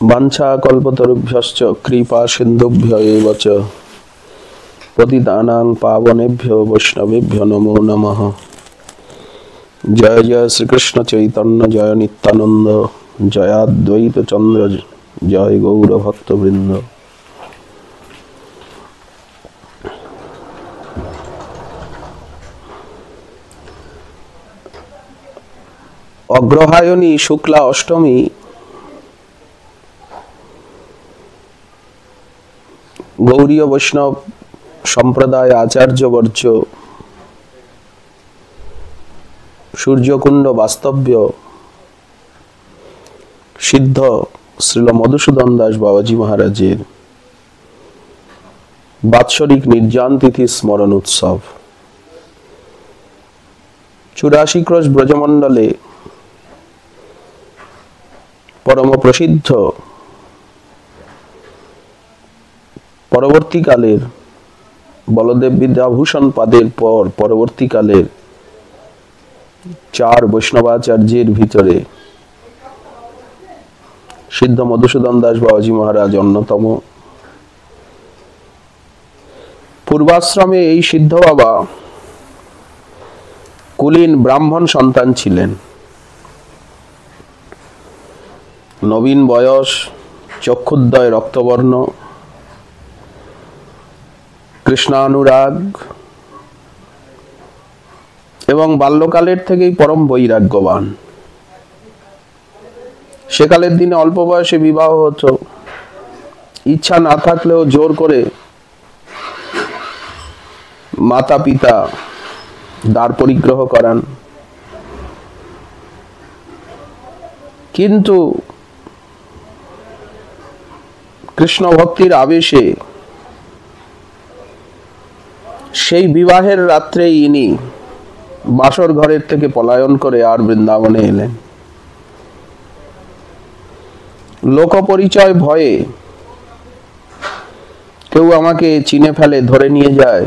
বাঞ্ছা কল্পতরুভ্যশ্চ কৃপা সিন্ধুভ্য এব চ পতিতানাং পাবনেভ্যো বৈষ্ণবেভ্যো নমো নমঃ। জয় জয় শ্রীকৃষ্ণ চৈতন্য জয় নিত্যানন্দ জয় অদ্বৈত চন্দ্র জয় গৌর ভক্তবৃন্দ। অগ্রহায়ণী শুক্লা অষ্টমী গৌড়ীয় বৈষ্ণব সম্প্রদায় আচার্যবর্য সূর্যকুণ্ড বাস্তব্য সিদ্ধ শ্রীল মধুসূদন দাস বাবাজি মহারাজের বাৎসরিক নির্জান তিথি স্মরণ উৎসব 84 ক্রোশ ব্রজমণ্ডলে পরম প্রসিদ্ধ পরবর্তীকালের বলদেব বিদ্যাভূষণ পাদের পর পরবর্তীকালের 4 বৈষ্ণবাচার্যের ভিতরে সিদ্ধ মধুসূদন দাস বাবাজি মহারাজ অন্যতম। পূর্বাশ্রমে এই সিদ্ধ বাবা কুলীন ব্রাহ্মণ সন্তান ছিলেন। নবীন বয়স, চক্ষুদ্বয় রক্তবর্ণ, কৃষ্ণানুরাগ এবং বাল্যকালের থেকেই পরম বৈরাগ্যবান। সেকালের দিনে অল্প বয়সে বিবাহ হতো, ইচ্ছা না থাকলেও জোর করে মাতা পিতা দ্বার পরিগ্রহ করান। কিন্তু কৃষ্ণ ভক্তির আবেশে সেই বিবাহের রাত্রে ইনি বাসর ঘরের থেকে পলায়ন করে আর বৃন্দাবনে এলেন। লোক পরিচয় ভয়ে কেউ আমাকে চিনে ফেলে, ধরে নিয়ে যায়।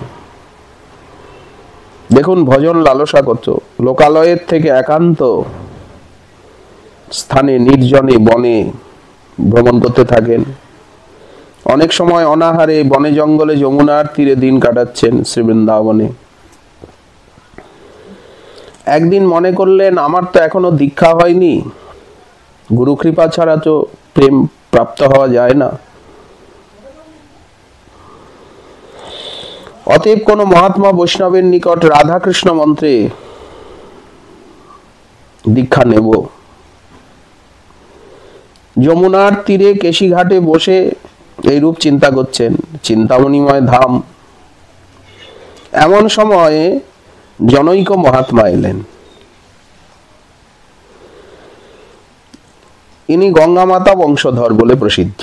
দেখুন ভজন লালসা কত। লোকালয়ের থেকে একান্ত স্থানে নির্জনে বনে ভ্রমণ করতে থাকেন। অনেক সময় অনাহারে বনে জঙ্গলে যমুনার তীরে দিন কাটাচ্ছেন শ্রী বৃন্দাবনে। একদিন মনে করলেন আমার তো এখনো দীক্ষা হয়নি, গুরু কৃপা ছাড়া তো প্রেম প্রাপ্ত হওয়া যায় না। অতএব কোন মহাত্মা বৈষ্ণবের নিকট রাধা কৃষ্ণ মন্ত্রে দীক্ষা নেব। যমুনার তীরে কেশি ঘাটে বসে এইরূপ চিন্তা করছেন, চিন্তামণিময় ধাম। এমন সময়ে জনৈক মহাত্মা এলেন। ইনি গঙ্গা মাতা বংশধর বলে প্রসিদ্ধ,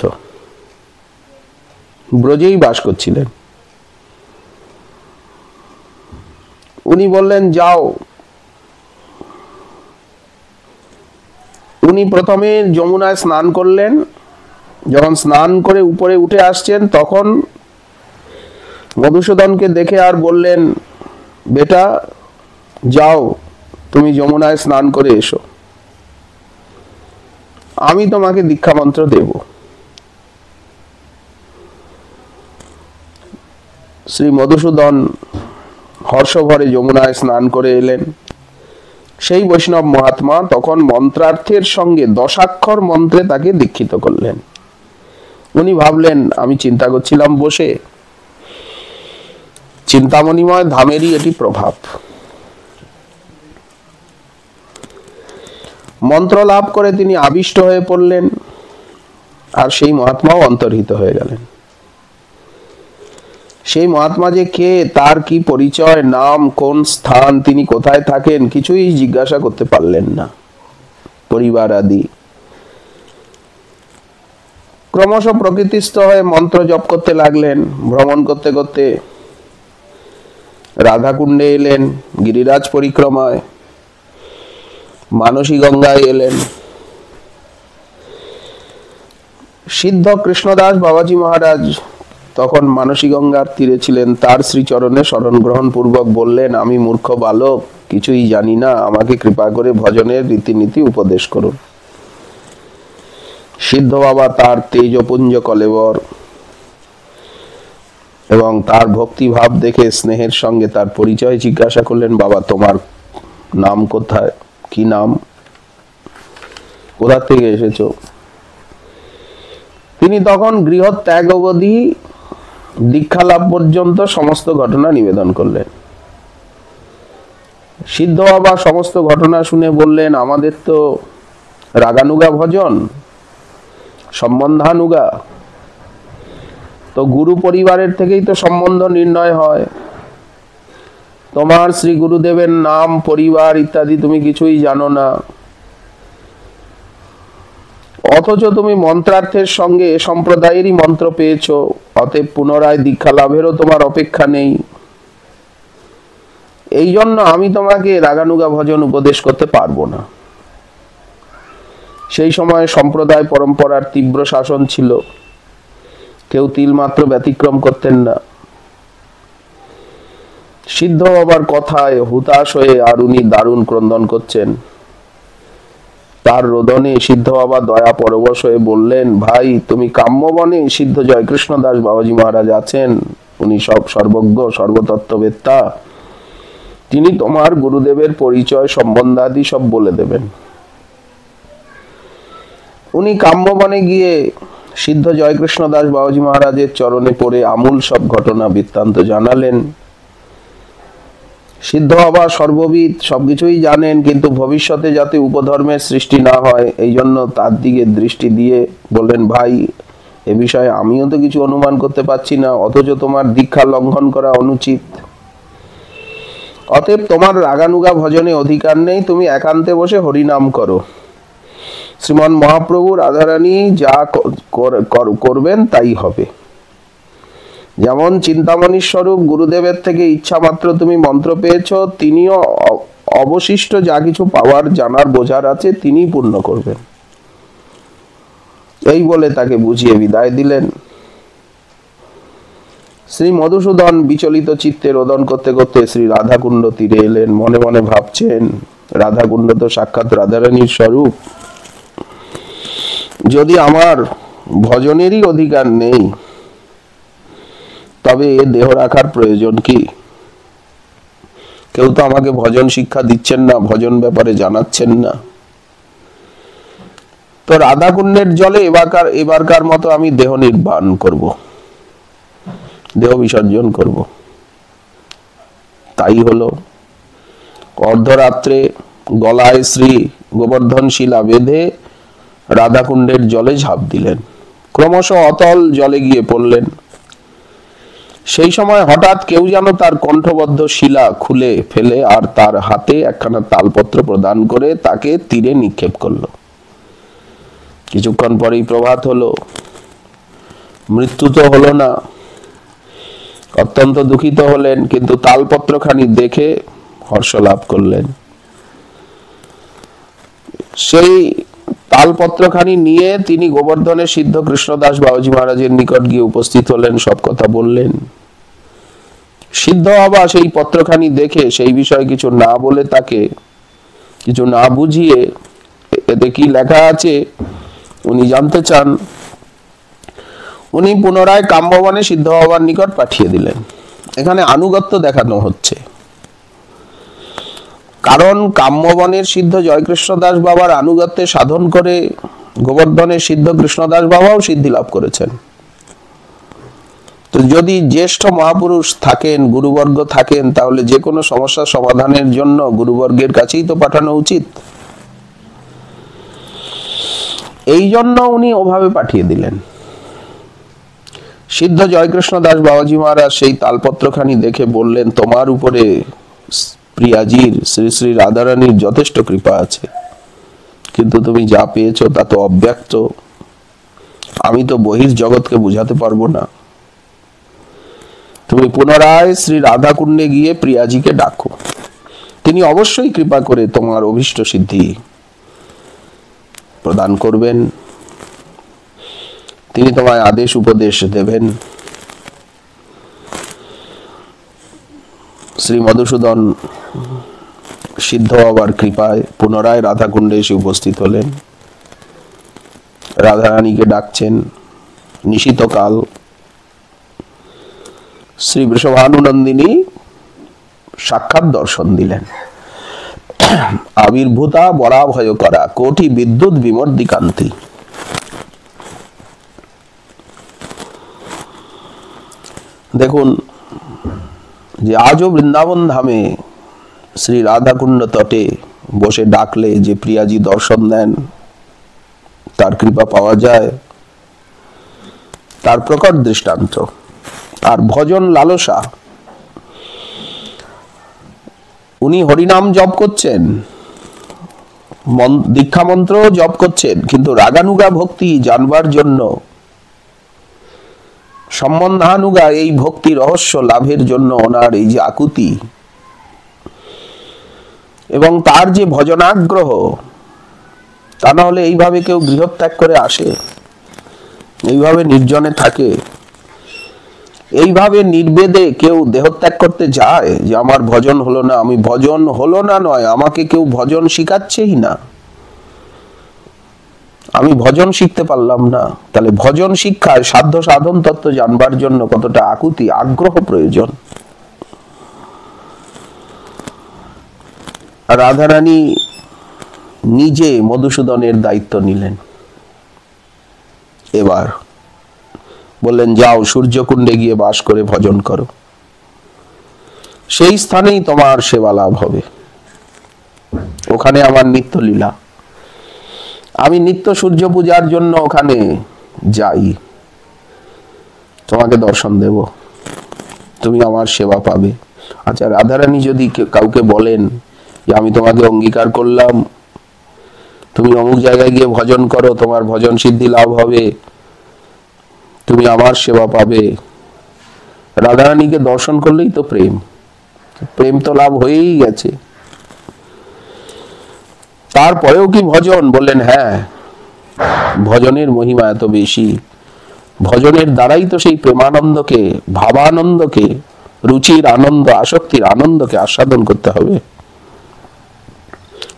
ব্রজেই বাস করছিলেন। উনি বললেন যাও। উনি প্রথমে যমুনায় স্নান করলেন। যখন স্নান করে উপরে উঠে আসছেন তখন মধুসূদনকে দেখে আর বললেন, বেটা যাও, তুমি যমুনায় স্নান করে এসো, আমি তোমাকে দীক্ষা মন্ত্র দেব। শ্রী মধুসূদন হর্ষভরে যমুনায় স্নান করে এলেন। সেই বৈষ্ণব মহাত্মা তখন মন্ত্রার্থের সঙ্গে 10 অক্ষর মন্ত্রে তাকে দীক্ষিত করলেন। উনি ভাবলেন আমি চিন্তা করছিলাম বসে, চিন্তামণিময় ধামেরই এটি প্রভাব। মন্ত্র লাভ করে তিনি আবিষ্ট হয়ে পড়লেন, আর সেই মহাত্মাও অন্তর্হিত হয়ে গেলেন। সেই মহাত্মা যে কে, তার কি পরিচয়, নাম, কোন স্থান, তিনি কোথায় থাকেন, কিছুই জিজ্ঞাসা করতে পারলেন না। পরিবার আদি ক্রমশ প্রকৃতিস্থ হয়ে মন্ত্র জপ করতে লাগলেন। ভ্রমণ করতে করতে রাধাকুণ্ডে এলেন, গিরিরাজ পরিক্রমায় মানসী গঙ্গায় এলেন। সিদ্ধ কৃষ্ণদাস বাবাজি মহারাজ তখন মানসী গঙ্গার তীরে ছিলেন। তার শ্রীচরণে শরণ গ্রহণ পূর্বক বললেন, আমি মূর্খ বালক, কিছুই জানি না, আমাকে কৃপা করে ভজনের রীতিনীতি উপদেশ করুন। সিদ্ধ বাবা তার তেজপুঞ্জ কলেবর এবং তার ভক্তিভাব দেখে স্নেহের সঙ্গে তার পরিচয় জিজ্ঞাসা করলেন, বাবা তোমার নাম কোথায়, কি নাম, কোথা থেকে এসেছো? তিনি তখন গৃহত্যাগ অবধি দীক্ষা লাভ পর্যন্ত সমস্ত ঘটনা নিবেদন করলেন। সিদ্ধ বাবা সমস্ত ঘটনা শুনে বললেন, আমাদের তো রাগানুগা ভজন, সম্বন্ধানুগা, তো গুরু পরিবারের থেকেই তো সম্বন্ধ নির্ণয় হয়। তোমার শ্রী গুরুদেবের নাম, পরিবার ইত্যাদি তুমি কিছুই জানো না, অথচ তুমি মন্ত্রার্থের সঙ্গে এ সম্প্রদায়েরই মন্ত্র পেয়েছ, অতএব পুনরায় দীক্ষা লাভেরও তোমার অপেক্ষা নেই। এই জন্য আমি তোমাকে রাগানুগা ভজন উপদেশ করতে পারবো না। সেই সময় সম্প্রদায় পরম্পরার তীব্র শাসন ছিল, কেউ তিলমাত্র ব্যতিক্রম করতেন না। সিদ্ধ বাবার কথায় হুতাশ হয়ে আর উনি দারুণ ক্রন্দন করছেন। তার রোদনে সিদ্ধ বাবা দয়া পরবশ হয়ে বললেন, ভাই তুমি কাম্যবনে সিদ্ধ জয়কৃষ্ণ দাস বাবাজি মহারাজ আছেন, উনি সব সর্বজ্ঞ সর্বতত্ত্ববেত্তা, তিনি তোমার গুরুদেবের পরিচয় সম্বন্ধাদি সব বলে দেবেন। উনি কাম্যবনে গিয়ে সিদ্ধ জয়কৃষ্ণ দাস বাবাজি মহারাজের চরণে পড়ে আমূল সব ঘটনা বৃত্তান্ত জানালেন। সিদ্ধ বাবা সর্ববিদ, সবকিছুই জানেন, কিন্তু ভবিষ্যতে যাতে উপধর্মের সৃষ্টি না হয় এই জন্য তার দিকে দৃষ্টি দিয়ে বললেন, ভাই এ বিষয়ে আমিও তো কিছু অনুমান করতে পারছি না, অথচ তোমার দীক্ষা লঙ্ঘন করা অনুচিত। অতএব তোমার রাগানুগা ভজনে অধিকার নেই, তুমি একান্তে বসে হরিনাম করো। শ্রীমান মহাপ্রভু রাধারানী যা করবেন তাই হবে। যেমন চিন্তামণি স্বরূপ গুরুদেবের থেকে ইচ্ছা মাত্র তুমি মন্ত্র পেয়েছ, তিনিও অবশিষ্ট যা কিছু পাওয়ার জানার বোঝার আছে তিনি পূর্ণ করবেন। এই বলে তাকে বুঝিয়ে বিদায় দিলেন। শ্রী মধুসূদন বিচলিত চিত্তে রোদন করতে করতে শ্রী রাধাকুণ্ড তীরে এলেন। মনে মনে ভাবছেন, রাধাকুণ্ড তো সাক্ষাৎ রাধারানীর স্বরূপ, যদি আমার ভজনেরই অধিকার নেই তবে এ দেহ রাখার প্রয়োজন কি? কেউ তো আমাকে ভজন শিক্ষা দিচ্ছেন না, ভজন ব্যাপারে জানাচ্ছেন না। তো রাধাকুণ্ডের জলে এবারকার মতো আমি দেহ নির্বাণ করব, দেহ বিসর্জন করব। তাই হলো। অর্ধরাত্রে গলায় শ্রী গোবর্ধন শিলা বেঁধে রাধাকুণ্ডের জলে ঝাঁপ দিলেন। ক্রমশ অতল জলে গিয়ে পড়লেন। সেই সময় হঠাৎ কেউ যেন তার কণ্ঠবদ্ধ শিলা খুলে ফেলে আর তার হাতে একখানা তালপত্র প্রদান করে তাকে তীরে নিক্ষেপ করলো। কিছুক্ষণ পরেই প্রভাত হলো। মৃত্যু তো হলো না। অত্যন্ত দুঃখিত হলেন, কিন্তু তালপত্রখানি দেখে হর্ষ লাভ করলেন। সেই তালপত্রখানি নিয়ে তিনি গোবর্ধনের সিদ্ধ কৃষ্ণদাস বাবাজি মহারাজের নিকট গিয়ে উপস্থিত হলেন, সব কথা বললেন। সিদ্ধ বাবা সেই পত্রখানি দেখে সেই বিষয়ে কিছু না বলে, তাকে কিছু না বুঝিয়ে এতে কি লেখা আছে উনি জানতে চান। উনি পুনরায় কাম্যবনে সিদ্ধ বাবার নিকট পাঠিয়ে দিলেন। এখানে আনুগত্য দেখানো হচ্ছে, কারণ কাম্যবনের সিদ্ধ জয়কৃষ্ণ দাস বাবার আনুগত্যে সাধন করে গোবর্ধনের সিদ্ধ কৃষ্ণদাস বাবাও সিদ্ধি লাভ করেছেন। তো যদি জ্যেষ্ঠ মহাপুরুষ থাকেন, গুরুবর্গ থাকেন, তাহলে যে কোনো সমস্যা সমাধানের জন্য গুরুবর্গের কাছেই তো পাঠানো উচিত। এই জন্য উনি ওভাবে পাঠিয়ে দিলেন। সিদ্ধ জয়কৃষ্ণ দাস বাবাজি মহারাজ সেই তালপত্রখানি দেখে বললেন, তোমার উপরে প্রিয়াজির শ্রী শ্রী রাধারানীর যথেষ্ট কৃপা আছে, কিন্তু তুমি যা পেয়েছো তা তো অব্যক্ত, আমি তো বহির জগৎকে বুঝাতে পারবো না। তুমি পুনরায় শ্রী রাধাকুণ্ডে গিয়ে প্রিয়াজিকে ডাকো, তিনি অবশ্যই কৃপা করে তোমার অভীষ্ট সিদ্ধি প্রদান করবেন, তিনি তোমায় আদেশ উপদেশ দেবেন। শ্রী মধুসূদন সিদ্ধ বাবার কৃপায় পুনরায় রাধাকুণ্ডে এসে উপস্থিত হলেন। রাধারানীকে ডাকছেন। নিশীতকাল শ্রী বৃষভানুনন্দিনী সাক্ষাৎ দর্শন দিলেন। আবির্ভূতা বরাভয় করা কোটি বিদ্যুৎ বিমর্দিকান্তি। দেখুন যে আজও বৃন্দাবন ধামে শ্রী রাধাকুণ্ড তটে বসে ডাকলে যে প্রিয়াজি দর্শন দেন, তার কৃপা পাওয়া যায়, তার প্রকট দৃষ্টান্ত। আর ভজন লালসা, উনি হরিনাম জপ করছেন, দীক্ষা মন্ত্র জপ করছেন, কিন্তু রাগানুগা ভক্তি জানবার জন্য, সম্বন্ধানুগা এই ভক্তি রহস্য লাভের জন্য ওনার এই যে আকুতি এবং তার যে ভজনাগ্রহ, তা না হলে এইভাবে কেউ গৃহত্যাগ করে আসে, এইভাবে নির্জনে থাকে, এইভাবে নির্বেদে কেউ দেহত্যাগ করতে যায় যে আমার ভজন হলো না, আমি ভজন হলো না নয়, আমাকে কেউ ভজন শিখাচ্ছেই না, আমি ভজন শিখতে পারলাম না। তাহলে ভজন শিক্ষায় সাধ্য সাধন তত্ত্ব জানবার জন্য কতটা আকুতি আগ্রহ প্রয়োজন। রাধারানী নিজে মধুসূদনের দায়িত্ব নিলেন। এবার বললেন, যাও সূর্যকুণ্ডে গিয়ে বাস করে ভজন করো, সেই স্থানেই তোমার সেবা লাভ হবে, ওখানে আমার নিত্য লীলা, আমি নিত্য সূর্য পূজার জন্য ওখানে যাই, তোমাকে দর্শন দেব, তুমি আমার সেবা পাবে। আচ্ছা, রাধারানী যদি কাউকে বলেন যে আমি তোমাকে অঙ্গীকার করলাম, তুমি অমুক জায়গায় গিয়ে ভজন করো, তোমার ভজন সিদ্ধি লাভ হবে, তুমি আমার সেবা পাবে, রাধারানীকে দর্শন করলেই তো প্রেম, প্রেম তো লাভ হয়েই গেছে। তারপরেও কি ভজন? বললেন হ্যাঁ, ভজনের মহিমা এত বেশি, ভজনের দ্বারাই তো সেই প্রেমানন্দকে, ভাবানন্দকে, রুচির আনন্দ, আসক্তির আনন্দকে আস্বাদন করতে হবে।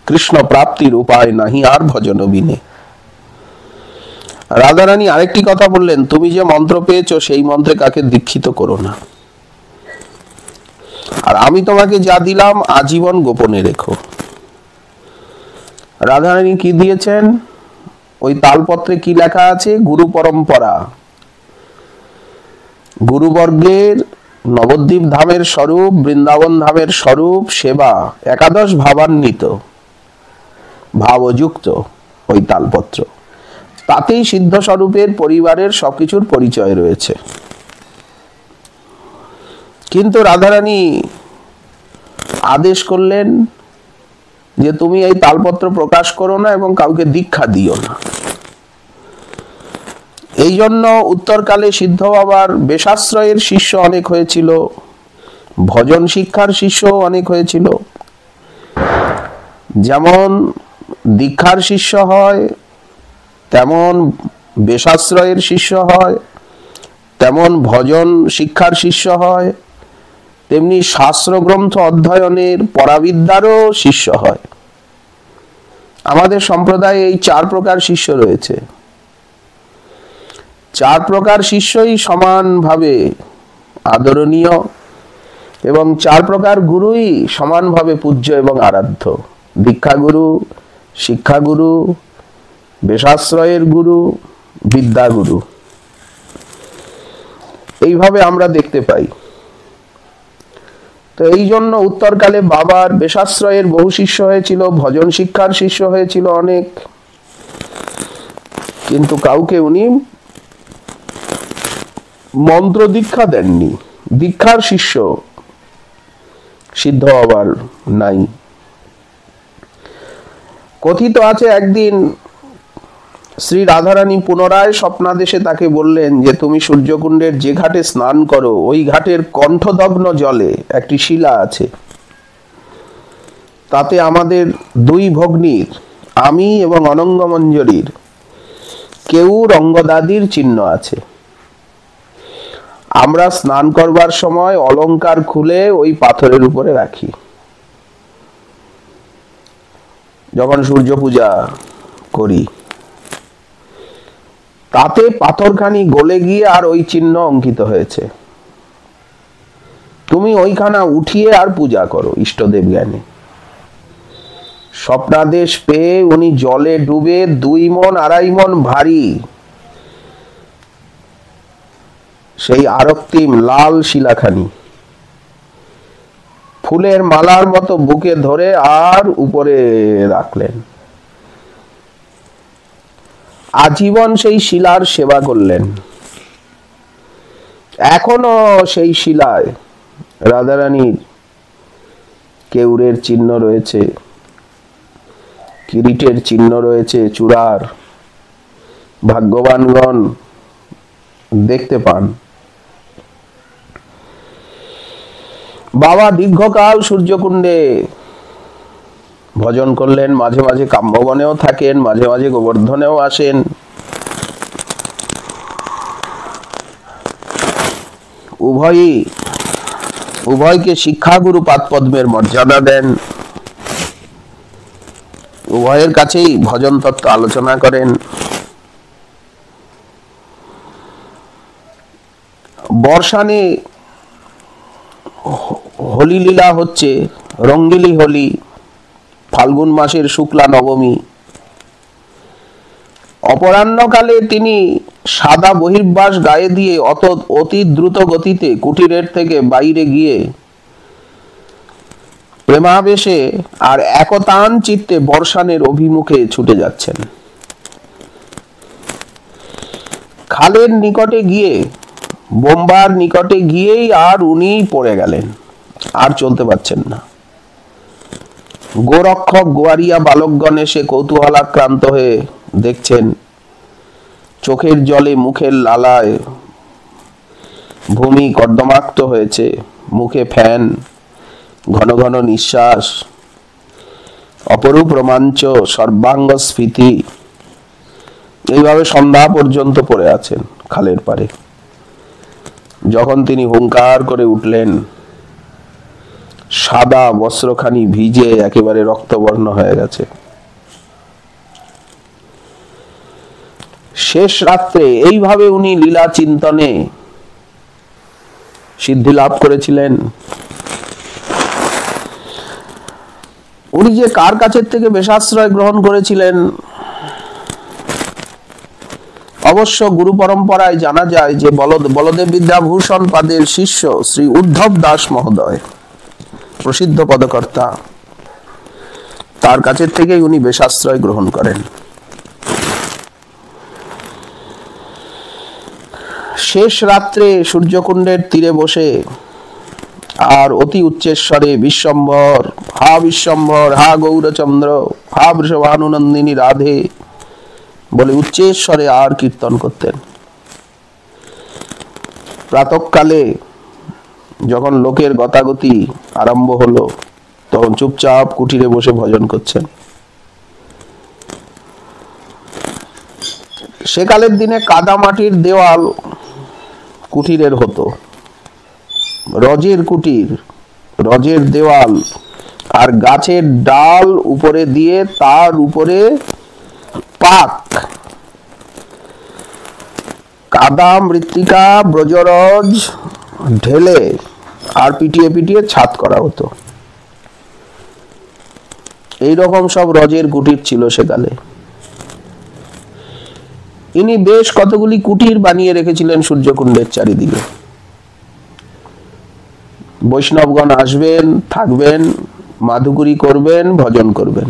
কৃষ্ণ প্রাপ্তির উপায় নাহি আর ভজন বিনে। রাধারানী আরেকটি কথা বললেন, তুমি যে মন্ত্র পেয়েছো সেই মন্ত্রে কাকে দীক্ষিত করো না, আর আমি তোমাকে যা দিলাম আজীবন গোপনে রেখো। রাধারানী কি দিয়েছেন? ওই তালপত্রে কি লেখা আছে? গুরু পরম্পরা, গুরুবর্গের নবদ্বীপ ধামের স্বরূপ, বৃন্দাবন ধামের স্বরূপ, সেবা, একাদশ ভাবান্বিত, ভাবযুক্ত ওই তালপত্র, তাতেই সিদ্ধ স্বরূপের পরিবারের সবকিছুর পরিচয় রয়েছে। কিন্তু রাধারানী আদেশ করলেন যে তুমি এই তালপত্র প্রকাশ করো না এবং কাউকে দীক্ষা দিও না। এই জন্য উত্তরকালে সিদ্ধ বাবার বেশাশ্রয়ের শিষ্য অনেক হয়েছিল, ভজন শিক্ষার শিষ্য অনেক হয়েছিল। যেমন দীক্ষার শিষ্য হয়, তেমন বেশাশ্রয়ের শিষ্য হয়, তেমন ভজন শিক্ষার শিষ্য হয়, তেমনি শাস্ত্র গ্রন্থ অধ্যয়নের পরাবিদ্যারও শিষ্য হয়। আমাদের সম্প্রদায়ে এই 4 প্রকার শিষ্য রয়েছে। 4 প্রকার শিষ্যই সমানভাবে আদরণীয় এবং 4 প্রকার গুরুই সমানভাবে পূজ্য এবং আরাধ্য। দীক্ষাগুরু, শিক্ষাগুরু, বেশাশ্রয়ের গুরু, বিদ্যাগুরু, এইভাবে আমরা দেখতে পাই। তো এই জন্য উত্তরকালে বাবার বেশাশ্রয়ের বহু শিষ্য হয়েছিল, ভজন শিক্ষার শিষ্য হয়েছিল অনেক, কিন্তু কাউকে উনি মন্ত্র দীক্ষা দেননি। দীক্ষার শিষ্য সিদ্ধ বাবার নাই। কথিত আছে একদিন শ্রী রাধারানী পুনরায় স্বপ্নাদেশে তাকে বললেন যে তুমি সূর্যকুণ্ডের যে ঘাটে স্নান করো ওই ঘাটের কণ্ঠদগ্ন জলে একটি শিলা আছে, তাতে আমাদের 2 ভগ্নীর, আমি এবং অনঙ্গমঞ্জরীর কেউর অঙ্গদাদির চিহ্ন আছে। আমরা স্নান করবার সময় অলংকার খুলে ওই পাথরের উপরে রাখি। যখন সূর্য পূজা করি তাতে পাথরখানি গলে গিয়ে আর ওই চিহ্ন অঙ্কিত হয়েছে। তুমি ওইখানা উঠিয়ে আর পূজা করো ইষ্টদেব জ্ঞানে। স্বপ্নাদেশ পেয়ে উনি জলে ডুবে 2 মণ 2.5 মণ ভারী সেই আরক্তিম লাল শিলাখানি ফুলের মালার মতো বুকে ধরে আর উপরে রাখলেন। আজীবন সেই শিলার সেবা করলেন। এখনো সেই শিলায় রাধারানীর কেউরের চিহ্ন রয়েছে, কিরিটের চিহ্ন রয়েছে, চূড়ার। ভাগ্যবানগণ দেখতে পান। বাবা দীর্ঘকাল সূর্যকুণ্ডে ভজন করলেন, মাঝে মাঝে কাম্যবনেও থাকেন, মাঝে মাঝে গোবর্ধনেও আসেন। উভয়কে শিক্ষাগুরু পাদপদ্মের মর্যাদা দেন। উভয়ের কাছেই ভজন তত্ত্ব আলোচনা করেন। বর্ষানে হোলি লীলা হচ্ছে, রঙ্গিলি হোলি, ফাল্গুন মাসের শুক্লা নবমী। অপরাহ্নকালে তিনি সাদা বহির্বাস গায়ে দিয়ে অতি দ্রুত গতিতে কুটিরের থেকে বাইরে গিয়ে প্রেমাবেশে আর একতান চিত্তে বর্ষানের অভিমুখে ছুটে যাচ্ছেন। খালের নিকটে গিয়ে, বোম্বার নিকটে গিয়েই আর উনি পড়ে গেলেন, আর চলতে পারছেন না। গোরক্ষক গোয়ারিয়া বালকগণ এসে কৌতূহলাক্রান্ত হয়ে দেখছেন চোখের জলে মুখের লালায় ভূমি কর্দমাক্ত হয়েছে, মুখে ফ্যান, ঘন ঘন নিঃশ্বাস, অপরূপ রোমাঞ্চ, সর্বাঙ্গ স্ফীতি। এইভাবে সন্ধ্যা পর্যন্ত পড়ে আছেন খালের পারে। যখন তিনি হুঙ্কার করে উঠলেন, সাদা বস্ত্রখানি ভিজে একেবারে রক্তবর্ণ হয়ে গেছে। শেষ রাত্রে এইভাবে উনি লীলা চিন্তনে সিদ্ধি লাভ করেছিলেন। উনি যে কার কাছের থেকে বেশাশ্রয় গ্রহণ করেছিলেন, অবশ্য গুরু পরম্পরায় জানা যায় যে বলদেব বিদ্যাভূষণ পাদের শিষ্য শ্রী উদ্ধব দাস মহোদয়, প্রসিদ্ধ পদকর্তা, তার কাছের থেকেই উনি বেশাশ্রয় গ্রহণ করেন। শেষ রাত্রে সূর্যকুণ্ডের তীরে বসে আর অতি উচ্চেশ্বরে বিশ্বম্ভর, হা বিশ্বম্ভর, হা গৌরচন্দ্র, হা বৃষভানুনন্দিনী রাধে বলে উচ্চেশ্বরে আর কীর্তন করতেন। প্রাতঃকালে যখন লোকের গতাগতি আরম্ভ হলো, তখন চুপচাপ কুটিরে বসে ভজন করছেন। সেকালের দিনে কাদা মাটির দেওয়াল কুটিরের হতো, রজের কুটির, রজের দেওয়াল, আর গাছের ডাল উপরে দিয়ে তার উপরে পাক, কাদা মৃত্তিকা ব্রজরজ ঢেলে আর পিটিয়ে পিটিয়ে ছাদ করা হতো। এইরকম সব রজের কুটির ছিল সেকালে। ইনি বেশ কতগুলি কুটির বানিয়ে রেখেছিলেন সূর্যকুণ্ডের চারিদিকে। বৈষ্ণবগণ আসবেন, থাকবেন, মাধুকরী করবেন, ভজন করবেন।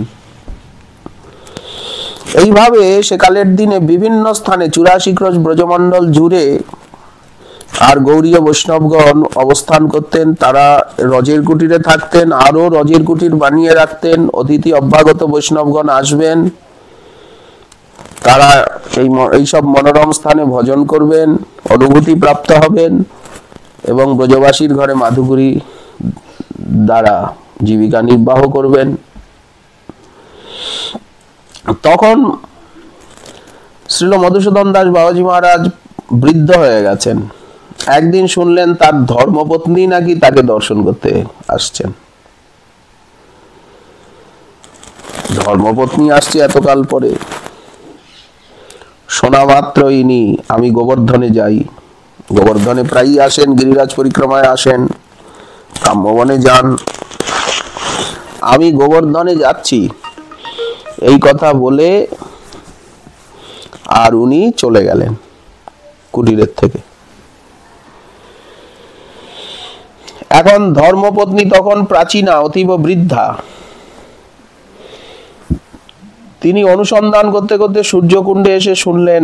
এইভাবে সেকালের দিনে বিভিন্ন স্থানে 84 ক্রোশ ব্রজমণ্ডল জুড়ে আর গৌড়ীয় বৈষ্ণবগণ অবস্থান করতেন। তারা রজের কুটিরে থাকতেন, আরো রজের কুটির বানিয়ে রাখতেন। অতিথি অভ্যাগত বৈষ্ণবগণ আসবেন, তারা এইসব মনোরম স্থানে ভজন করবেন, অনুভূতি প্রাপ্ত হবেন এবং ব্রজবাসীর ঘরে মাধুকরী দ্বারা জীবিকা নির্বাহ করবেন। তখন শ্রীল মধুসূদন দাস বাবাজি মহারাজ বৃদ্ধ হয়ে গেছেন। একদিন শুনলেন তার ধর্মপত্নী নাকি তাকে দর্শন করতে আসছেন। ধর্মপত্নী আসছে এতকাল পরে, শোনা মাত্র ইনি আমি গোবর্ধনে যাই, গোবর্ধনে প্রায়ই আসেন, গিরিরাজ পরিক্রমায় আসেন, কাম্যবনে যান, আমি গোবর্ধনে যাচ্ছি, এই কথা বলে আর উনি চলে গেলেন কুটিরের থেকে। এখন ধর্মপত্নী তখন প্রাচীনা, অতীব বৃদ্ধা। তিনি অনুসন্ধান করতে করতে সূর্যকুণ্ডে এসে শুনলেন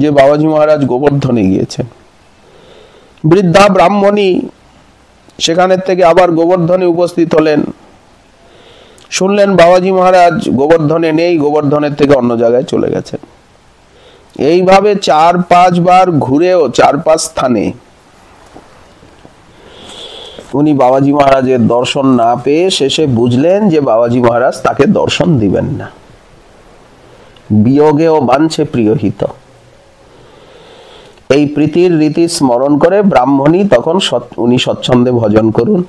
যে বাবাজি মহারাজ গোবর্ধনে গিয়েছেন। বৃদ্ধা ব্রাহ্মণী সেখানের থেকে আবার গোবর্ধনে উপস্থিত হলেন, শুনলেন বাবাজি মহারাজ গোবর্ধনে নেই, গোবর্ধনের থেকে অন্য জায়গায় চলে গেছেন। এইভাবে 4-5 বার ঘুরেও 4-5 স্থানে উনি বাবাজি মহারাজের দর্শন না পেয়ে শেষে বুঝলেন যে বাবাজি মহারাজ তাকে দর্শন দিবেন না। বিয়োগেও বাঞ্ছে প্রিয়হিত, এই প্রীতির রীতি স্মরণ করে ব্রাহ্মণী তখন উনি স্বচ্ছন্দে ভজন করুন,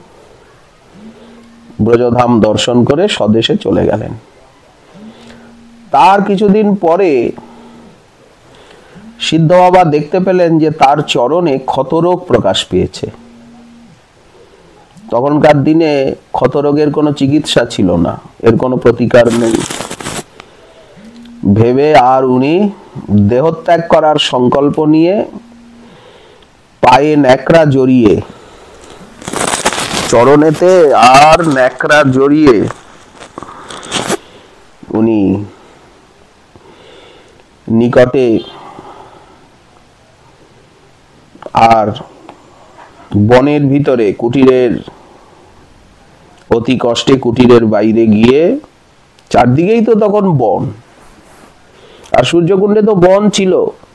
ব্রজধাম দর্শন করে স্বদেশে চলে গেলেন। তার কিছুদিন পরে সিদ্ধ বাবা দেখতে পেলেন যে তার চরণে ক্ষতরোগ প্রকাশ পেয়েছে। তখনকার দিনে ক্ষতরোগের কোনো চিকিৎসা ছিল না, এর কোনো প্রতিকার নেই ভেবে আর উনি দেহত্যাগ করার সংকল্প নিয়ে পায়ে ন্যাকড়া জড়িয়ে, চরণেতে আর ন্যাকড়া জড়িয়ে উনি নিকটে আর বনের ভিতরে কুটিরের অতি কষ্টে কুটিরের বাইরে গিয়ে, চারদিকেই তো তখন বন, আর সূর্যকুণ্ডে তো বন ছিল,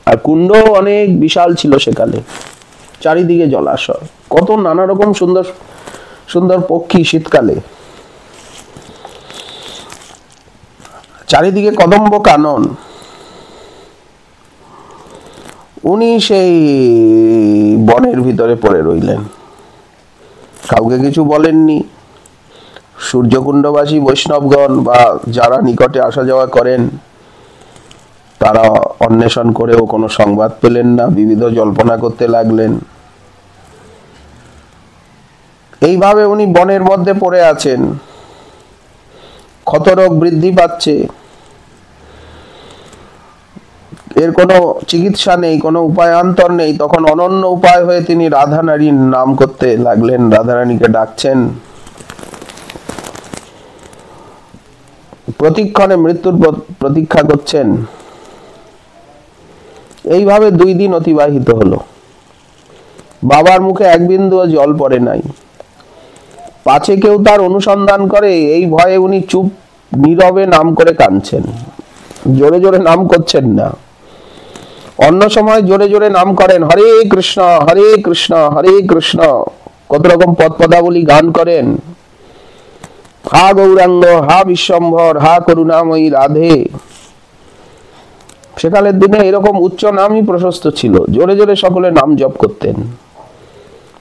আর কুণ্ড অনেক বিশাল ছিল সেকালে, চারিদিকে জলাশয়, কত নানা রকম সুন্দর সুন্দর পক্ষী শীতকালে, চারিদিকে কদম্ব কানন। উনি সেই বনের ভিতরে পড়ে রইলেন, কাউকে কিছু বলেননি। সূর্যকুণ্ডবাসী বৈষ্ণবগণ বা যারা নিকটে আসা যাওয়া করেন তারা অন্বেষণ করেও কোনো সংবাদ পেলেন না, বিবিধ জল্পনা করতে লাগলেন। এইভাবে উনি বনের মধ্যে পড়ে আছেন, ক্ষতরোগ বৃদ্ধি পাচ্ছে, এর কোনো চিকিৎসা নেই, কোনো উপায়ান্তর নেই। তখন অনন্য উপায় হয়ে তিনি রাধারানীর নাম করতে লাগলেন, রাধারানীকে ডাকছেন, প্রতিক্ষণে মৃত্যুর প্রতীক্ষা করছেন। এইভাবে 2 দিন অতিবাহিত হলো, বাবার মুখে এক বিন্দুও জল পড়ে নাই। পাছে কেউ তার অনুসন্ধান করে এই ভয়ে উনি চুপ নীরবে নাম করে কাঁদছেন, জোরে জোরে নাম করছেন না। অন্য সময় জোরে জোরে নাম করেন, হরে কৃষ্ণ হরে কৃষ্ণ হরে কৃষ্ণ, কত রকম পদ পদাবলী গান করেন, হা গৌরাঙ্গ, হা বিশ্বম্ভর, হা করুণাময়ী রাধে। সেকালের দিনে এরকম উচ্চ নামই প্রশস্ত ছিল, জোরে জোরে সকলে নাম জপ করতেন,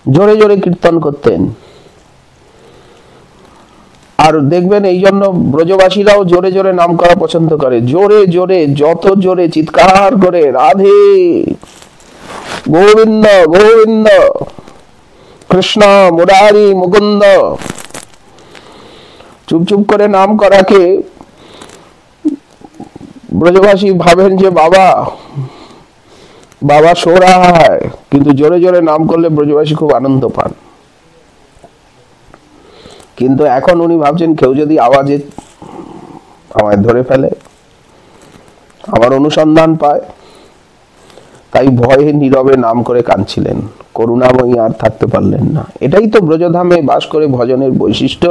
জোরে জোরে কীর্তন করতেন। আর দেখবেন এই জন্য ব্রজবাসীরাও জোরে জোরে নাম করা পছন্দ করে, জোরে জোরে, যত জোরে চিৎকার করে রাধে গোবিন্দ গোবিন্দ কৃষ্ণ মুরারি মুকুন্দ, চুপ চুপ করে নাম করাকে ব্রজবাসী ভাবেন যে বাবা বাবা সো রাহা হয়, কিন্তু জোরে জোরে নাম করলে ব্রজবাসী খুব আনন্দ পান। কিন্তু এখন উনি ভাবছেন কেউ যদি আওয়াজে আমায় ধরে ফেলে, আমার অনুসন্ধান পায়, তাই ভয়ে নীরবে নাম করে কাঁদছিলেন। করুণাময়ী আর থাকতে পারলেন না। এটাই তো ব্রজধামে বাস করে ভজনের বৈশিষ্ট্য,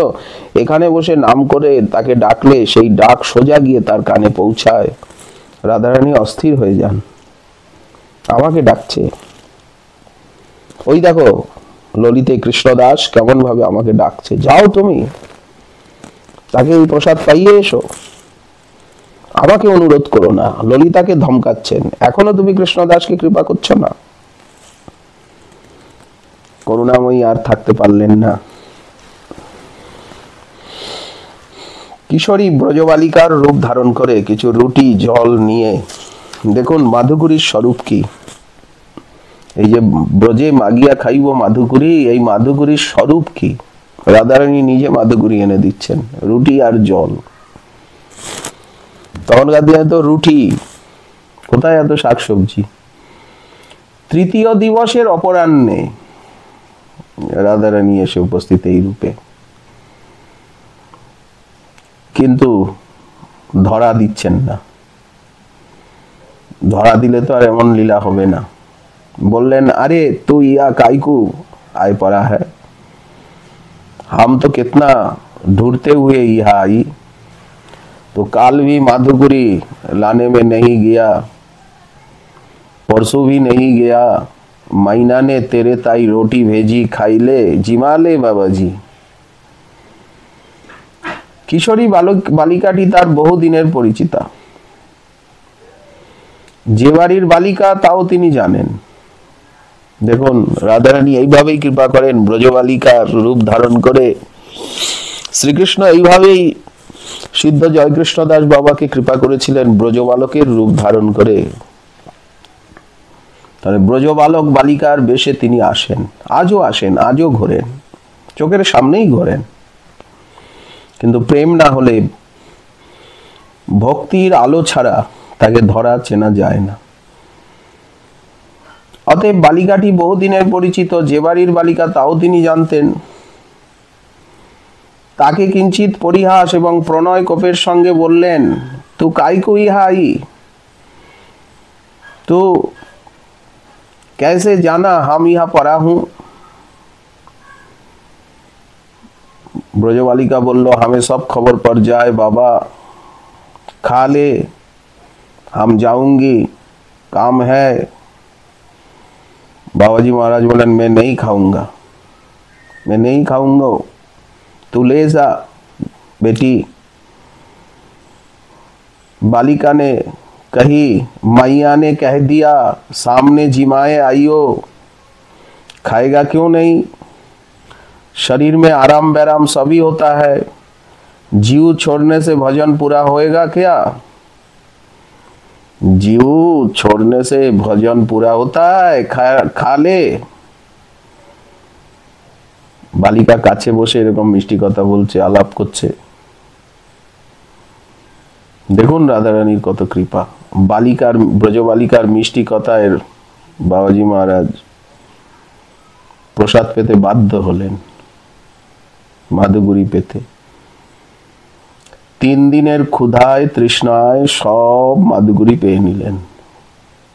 এখানে বসে নাম করে তাকে ডাকলে সেই ডাক সোজা গিয়ে তার কানে পৌঁছায়। রাধারানী অস্থির হয়ে যান, আমাকে ডাকছে, ওই দেখো ললিতে কৃষ্ণদাস কেমন ভাবে আমাকে ডাকছে, যাও তুমি তাকে এই প্রসাদ পাইয়ে এসো, আমাকে অনুরোধ করো না। ললিতাকে ধমকাচ্ছেন, এখনো তুমি কৃষ্ণদাসকে কৃপা করছো না। করুণাময়ী আর থাকতে পারলেন না। কিশোরী ব্রজবালিকার রূপ ধারণ করে কিছু রুটি জল নিয়ে দেখুন মাধুগুরির স্বরূপ কি, এই যে ব্রজে মাগিয়া খাইব মাধুগুরি, এই মাধুগুরির স্বরূপ কি? রাধারানী নিজে মাধুগুরি এনে দিচ্ছেন, রুটি আর জল। তখনকার দিনে তো রুটি, কোথায় এত শাকসবজি। তৃতীয় দিবসের অপরাহ্নে রাধারানী এসে উপস্থিত এই রূপে, কিন্তু ধরা দিচ্ছেন না। ধরা দিলে তো আর এমন লীলা হবে না। बोलन अरे तू या काईकू आए पड़ा है, हम तो कितना ढूंढते हुए यहाँ आई, तो काल भी माधुपुरी लाने में नहीं गया, परसों भी नहीं गया, महीना ने तेरे ताई रोटी भेजी खाई ले जिमा ले बाबा जी। किशोरी बालिकाटी तार बहु दिनेर परिचिता, जे बाड़ीर बालिका ताओ तिनी जानेन। দেখুন রাধারানী এইভাবেই কৃপা করেন, ব্রজবালিকার রূপ ধারণ করে। শ্রীকৃষ্ণ এইভাবেই সিদ্ধ জয়কৃষ্ণ দাস বাবাকে কৃপা করেছিলেন ব্রজবালকের রূপ ধারণ করে। তাহলে ব্রজবালক বালিকার বেশে তিনি আসেন, আজও আসেন, আজও ঘোরেন, চোখের সামনেই ঘোরেন। কিন্তু প্রেম না হলে, ভক্তির আলো ছাড়া তাকে ধরা চেনা যায় না। অতএব বালিকাটি বহুদিনের পরিচিত, যে বাড়ির বালিকা তাও তিনি জানতেন। তাকে কিঞ্চিত পরিহাস এবং প্রণয় কোপের সঙ্গে বললেন, তু কাইকু ইহা आई, तू कैसे जाना हम यहाँ पड़ा हूं। ब्रजबालिका बोलो, हमें सब खबर पड़ जाए बाबा, खा ले, हम जाऊंगी, काम है। बाबाजी महाराज बोले, मैं नहीं खाऊंगा, मैं नहीं खाऊंगा, तू ले जा बेटी। बालिका ने कही, मैया ने कह दिया सामने जिमाए आइयो, खाएगा क्यों नहीं, शरीर में आराम बैराम सभी होता है, जीव छोड़ने से भजन पूरा होएगा क्या। जीव छोड़ने से भजन पूरा होता है, खा ले। बालिका কাছে বসে এরকম মিষ্টি কথা বলছে, আলাপ করছে। দেখুন রাধারানীর কত কৃপা। বালিকার, ব্রজবালিকার মিষ্টি কথায় বাবাজি মহারাজ প্রসাদ পেতে বাধ্য হলেন, মাধুগুরি পেতে। 3 দিনের ক্ষুধায় তৃষ্ণায় সব মাধুগুরি পেয়ে নিলেন,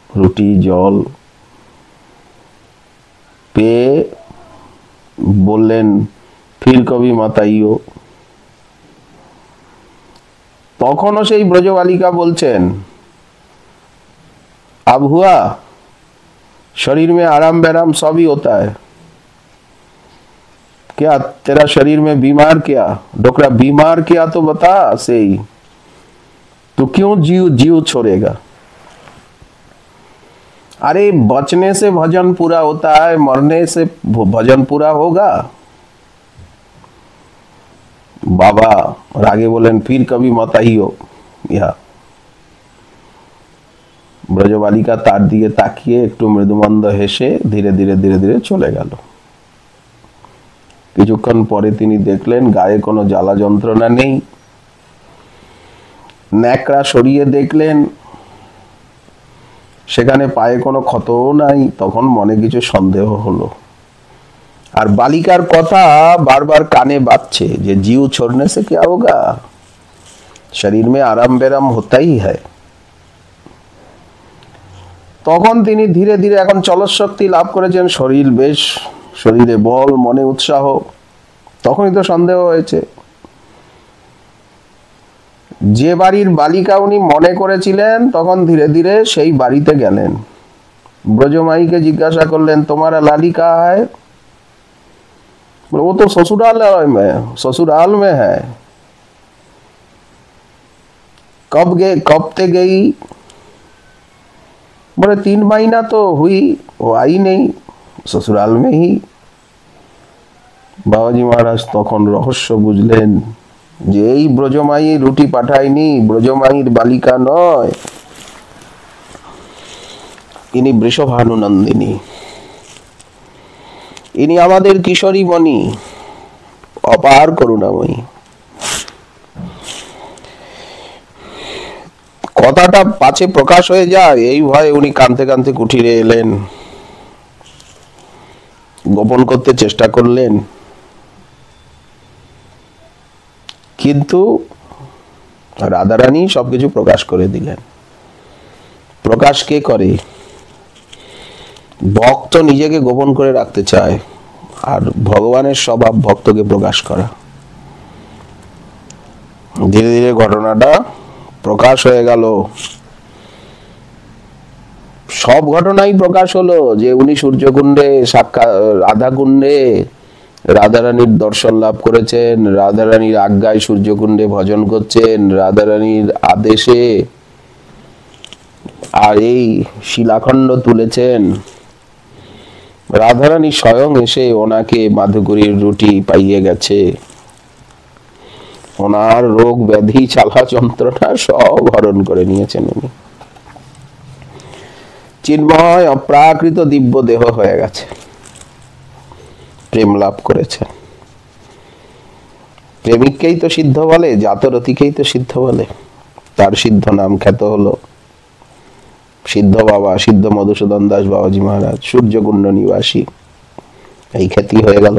রুটি জল পেয়ে বললেন, ফির কবি মাতাইও। তখনও সেই ব্রজবালিকা বলছেন, अब हुआ, शरीर में आराम बैराम सभी होता है, क्या तेरा शरीर में बीमार क्या, डोकरा बीमार क्या तो बता सही, तो क्यों जीव छोड़ेगा। अरे बचने से भजन पूरा होता है, मरने से भजन पूरा होगा। बाबा रागे बोलेन, फिर कभी मत आइयो यहाँ। ব্রজবালিকা তার দিকে তাকিয়ে একটু মৃদুমন্দ হেসে ধীরে ধীরে ধীরে ধীরে চলে গেল। কিছুক্ষণ পরে তিনি দেখলেন গায়ে কোনো জ্বালা যন্ত্রণা নেই। ন্যাকড়া সরিয়ে দেখলেন সেখানে পায়ে কোনো ক্ষতও নাই। তখন মনে কিছু সন্দেহ হলো। আর বালিকার কথা বারবার কানে বাজছে যে जीव छोड़ने से क्या होगा, शरीर में आराम बैराम होता ही है। তখন তিনি ধীরে ধীরে এখন চলশক্তি লাভ করেছেন, শরীর বেশ, শরীরে বল, মনে উৎসাহ। তখনই তো সন্দেহ হয়েছে। যে বাড়ির বালিকা উনি মনে করেছিলেন, তখন ধীরে ধীরে সেই বাড়িতে গেলেন। ব্রজমাইকে জিজ্ঞাসা করলেন, তোমারা लाली कहाँ है। वो तो ससुराल में है। कब ते गई। बोले 3 महीना तो हुई, वो आई नहीं, ससुराल में ही। बाबाजी महाराज तखन रहस्य बुझलेन যে এই ব্রজমাই রুটি পাঠায়নি, ব্রজমাইর বালিকা নয়, ইনি বৃষভানুনন্দিনী, ইনি আমাদের কিশোরী মণি, অপার করুণাময়ী। কথাটা পাছে প্রকাশ হয়ে যায় এই ভয়ে উনি কাঁদতে কাঁদতে কুঠিরে এলেন, গোপন করতে চেষ্টা করলেন, কিন্তু রাধারানী সবকিছু প্রকাশ করে দিলেন। প্রকাশ কে করে? ভক্ত নিজেকে গোপন করে রাখতে চায়, আর ভগবানের স্বভাব ভক্তকে প্রকাশ করা। ধীরে ধীরে ঘটনাটা প্রকাশ হয়ে গেল। সব ঘটনাই প্রকাশ হলো যে উনি সূর্যকুণ্ডে সাক্ষাৎ, রাধাকুণ্ডে রাধারানীর দর্শন লাভ করেছেন, রাধারানীর আজ্ঞায় সূর্যকুণ্ডে ভজন করছেন, রাধারানীর আদেশে আর এই শিলাখণ্ড তুলেছেন। রাধারানী স্বয়ং এসে ওনাকে মাধুকরীর রুটি পাইয়ে গেছে, ওনার রোগ ব্যাধি চালা যন্ত্রণা সব হরণ করে নিয়েছেন উনি। চিন্ময় অপ্রাকৃত দিব্য দেহ হয়ে গেছে, প্রেম লাভ করেছেন। প্রেমিককেই তো সিদ্ধ বলে, জাতরতিকেই তো সিদ্ধ বলে। তার সিদ্ধ নাম খ্যাত হলো সিদ্ধ বাবা, সিদ্ধ মধুসূদন দাস বাবাজি মহারাজ, সূর্যকুণ্ড নিবাসী, এই খ্যাতি হয়ে গেল।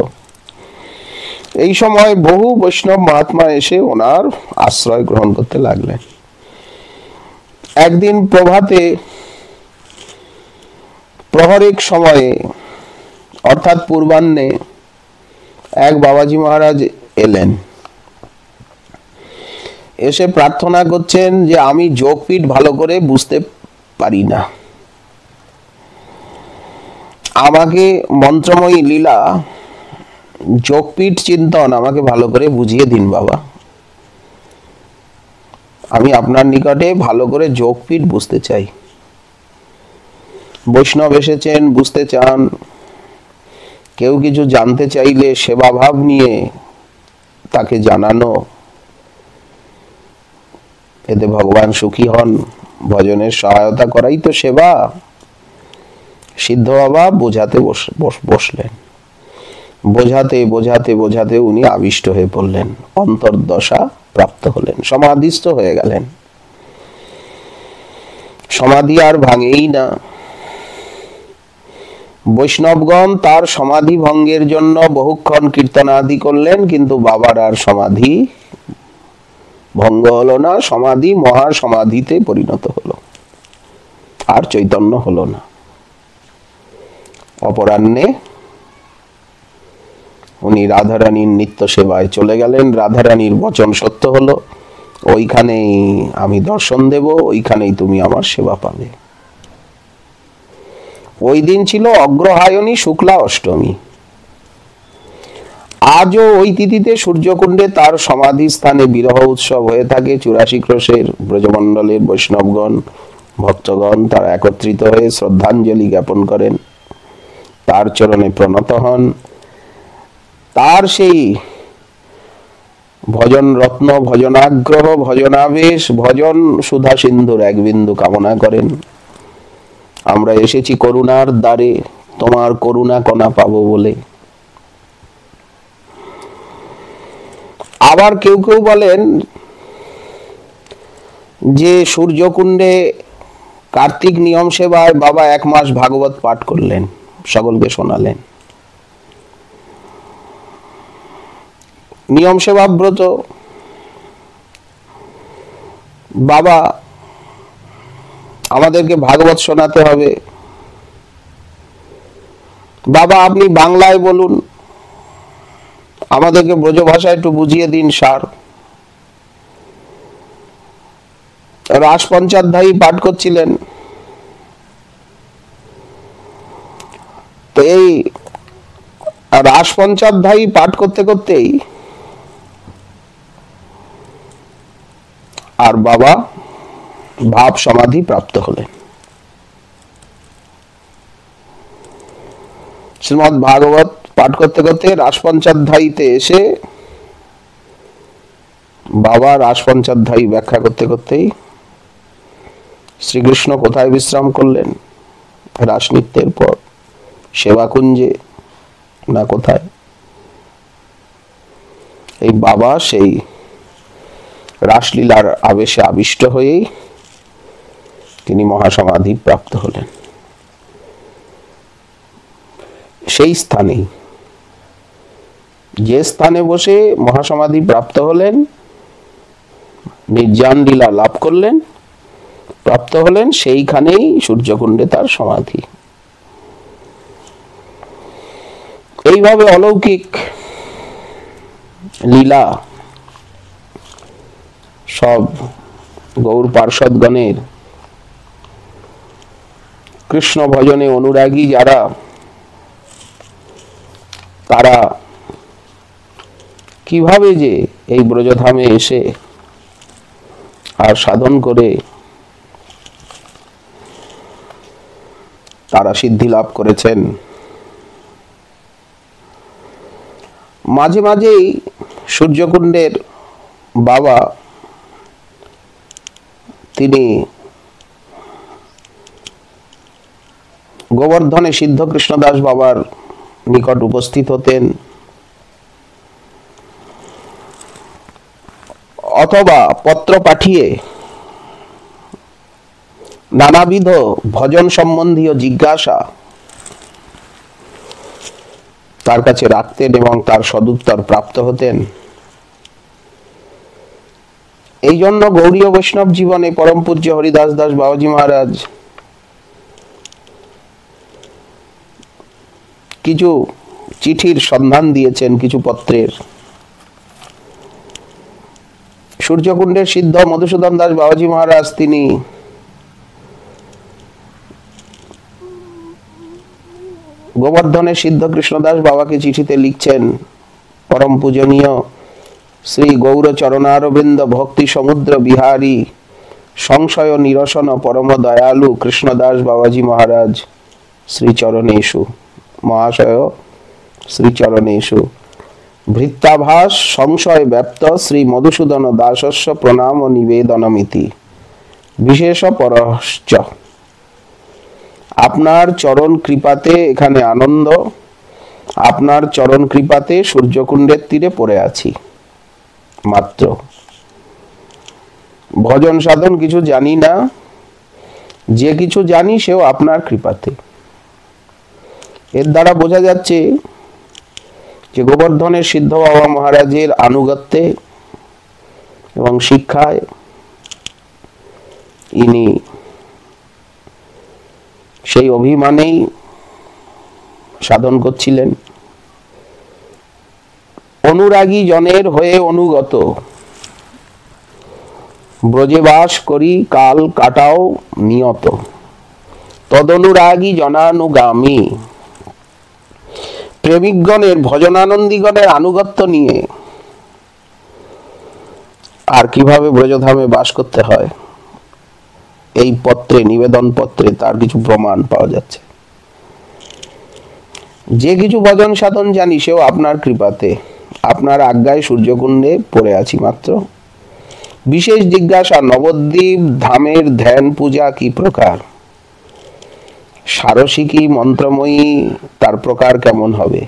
এই সময় বহু বৈষ্ণব মহাত্মা এসে ওনার আশ্রয় গ্রহণ করতে লাগলেন। একদিন প্রভাতে প্রহরিক সময়ে অর্থাৎ পূর্বাহ্নে এক বাবাজি মহারাজ এলেন, এসে প্রার্থনা করছেন যে আমি যোগপীঠ ভালো করে বুঝতে পারি না, আমাকে মন্ত্রময়ী লীলা যোগপীঠ চিন্তন আমাকে ভালো করে বুঝিয়ে দিন বাবা। আমি আপনার নিকটে ভালো করে যোগপীঠ বুঝতে চাই। বৈষ্ণব এসেছেন, বুঝতে চান, কেউ কিছু জানতে চাইলে সেবাভাব নিয়ে তাকে জানানো, এতে ভগবান সুখী হন। ভজনের সহায়তা করাই তো সেবা। সিদ্ধ বাবা বোঝাতে বসলেন। বোঝাতে বোঝাতে বোঝাতে উনি আবিষ্ট হয়ে পড়লেন, অন্তর্দশা প্রাপ্ত হলেন, সমাধিস্থ হয়ে গেলেন। সমাধি আর ভাঙেই না। বৈষ্ণবগণ তার সমাধি ভঙ্গের জন্য বহুক্ষণ কীর্তনাদি করলেন, কিন্তু বাবার আর সমাধি ভঙ্গ হলো না। সমাধি মহা সমাধিতে পরিণত হলো, আর চৈতন্য হলো না। অপরাহ্নে উনি রাধারানীর নিত্য সেবায় চলে গেলেন। রাধারানীর বচন সত্য হলো, ওইখানেই আমি দর্শন দেব, ওইখানেই তুমি আমার সেবা পাবে। ওই দিন ছিল অগ্রহায়ণী শুক্লা অষ্টমী। আজও ওই তিথিতে সূর্যকুণ্ডে তার সমাধি স্থানে বিরহ উৎসব হয়ে থাকে। 84 ক্রোশের ব্রজমণ্ডলের বৈষ্ণবগণ, ভক্তগণ তারা একত্রিত হয়ে শ্রদ্ধাঞ্জলি জ্ঞাপন করেন, তার চরণে প্রণত হন। তার সেই ভজন রত্ন, ভজনাগ্রহ, ভজনাবেশ, ভজন সুধা সিন্ধুর এক বিন্দু কামনা করেন। আমরা এসেছি করুণার দ্বারে, তোমার করুণা কণা পাবো বলে। আবার কেউ কেউ বলেন যে সূর্যকুণ্ডে কার্তিক নিয়ম সেবায় বাবা 1 মাস ভাগবত পাঠ করলেন, সকলকে শোনালেন। নিয়ম সেবা ব্রত বাবা আমাদেরকে ভাগবত শোনাতে হবে। বাবা আপনি বাংলায় বলুন, আমাদেরকে ব্রজ ভাষায় একটু বুঝিয়ে দিন সার। রাস পঞ্চাধ্যায়ী পাঠ করছিলেন, তো এই রাস পঞ্চাধ্যায়ী পাঠ করতে করতেই আর বাবা ভাব সমাধি প্রাপ্ত হলেন। শ্রীমদ্ ভাগবত পাঠ করতে করতে রাস পঞ্চাধ্যায়ীতে এসে বাবা রাস পঞ্চাধ্যায়ী ব্যাখ্যা করতে করতেই শ্রীকৃষ্ণ কোথায় বিশ্রাম করলেন, রাসনৃত্যের পর সেবাকুঞ্জে না কোথায় এই বাবা সেই রাসলীলার আবেশে আবিষ্ট হয়েই তিনি মহাসমাধি প্রাপ্ত হলেন। সেই স্থানেই, যে স্থানে বসে মহাসমাধি প্রাপ্ত হলেন, নির্জান লীলা লাভ করলেন, প্রাপ্ত হলেন, সেইখানেই সূর্যকুণ্ডে তার সমাধি। এইভাবে অলৌকিক লীলা সব গৌর পার্ষদগণের, কৃষ্ণ ভজনে অনুরাগী যারা, তারা কিভাবে যে এই ব্রজধামে এসে আর সাধন করে তারা সিদ্ধি লাভ করেছেন। মাঝে মাঝেই সূর্যকুণ্ডের বাবা তিনি গোবর্ধনে সিদ্ধ কৃষ্ণদাস বাবার নিকট উপস্থিত হতেন, অথবা পত্র পাঠিয়ে নানাবিধ ভজন সম্বন্ধীয় জিজ্ঞাসা তার কাছে রাখতেন এবং তার সদুত্তর প্রাপ্ত হতেন। এই জন্য গৌড়ীয় বৈষ্ণব জীবনে পরম পূজ্য হরিদাস দাস বাবাজি মহারাজ কিছু চিঠির সন্ধান দিয়েছেন, কিছু পত্রের। সূর্যকুণ্ডের সিদ্ধ মধুসূদন দাস বাবাজি মহারাজ তিনি গোবর্ধনের সিদ্ধ কৃষ্ণদাস বাবাকে চিঠিতে লিখছেন, পরম পূজনীয় শ্রী গৌর চরণারবিন্দ ভক্তি সমুদ্র বিহারী সংশয় নিরসন পরম দয়ালু কৃষ্ণদাস বাবাজি মহারাজ শ্রীচরণেষু মহাশয় শ্রীচরণেষু ভৃত্যাভাস সংশয় ব্যাপ্ত শ্রী মধুসূদন দাসস্য প্রণাম নিবেদনমিতি বিশেষ পরশ্চ। আপনার চরণ কৃপাতে এখানে আনন্দ, আপনার চরণ কৃপাতে সূর্যকুণ্ডের তীরে পড়ে আছি মাত্র। ভজন সাধন কিছু জানি না, যে কিছু জানি সেও আপনার কৃপাতে। এর দ্বারা বোঝা যাচ্ছে যে গোবর্ধনের সিদ্ধ বাবা মহারাজের আনুগত্যে এবং শিক্ষায় ইনি সেই অভিমানেই সাধন করছিলেন। অনুরাগী জনের হয়ে অনুগত, ব্রজে বাস করি কাল কাটাও নিয়ত, তদনুরাগী জনানুগামী। প্রেমিকগণের ভজনানন্দীগণের আনুগত্য নিয়ে আর কিভাবে ব্রজধামে বাস করতে হয়, এই পত্রে, নিবেদন পত্রে তার কিছু প্রমাণ পাওয়া যাচ্ছে। যে কিছু ভজন সাধন জানি সেও আপনার কৃপাতে, আপনার আজ্ঞায় সূর্যকুণ্ডে পড়ে আছি মাত্র। বিশেষ জিজ্ঞাসা, নবদ্বীপ ধামের ধ্যান পূজা কি প্রকার? সারসিকী মন্ত্রময়ী তার প্রকার কেমন হবে?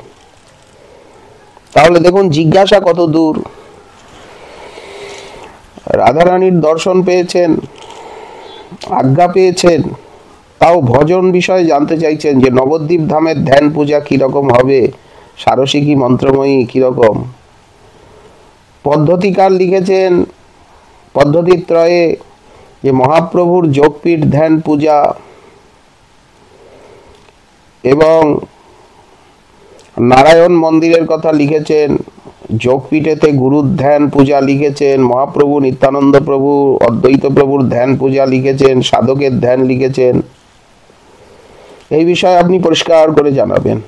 তাহলে দেখুন জিজ্ঞাসা কত দূর। রাধারানীর দর্শন পেয়েছেন, আজ্ঞা পেয়েছেন, তাও ভজন বিষয়ে জানতে চাইছেন যে নবদ্বীপ ধামের ধ্যান পূজা কিরকম হবে, সারসিকী মন্ত্রময়ী কিরকম। পদ্ধতিকার লিখেছেন পদ্ধতিত্রয়ে যে মহাপ্রভুর যোগপীঠ ধ্যান পূজা এবং নারায়ণ মন্দিরের কথা লিখেছেন, যোগপীঠেতে গুরুর ধ্যান পূজা লিখেছেন, মহাপ্রভু নিত্যানন্দ প্রভু অদ্বৈত প্রভুর ধ্যান পূজা লিখেছেন, সাধকের ধ্যান লিখেছেন। এই বিষয়ে আপনি পরিষ্কার করে জানাবেন।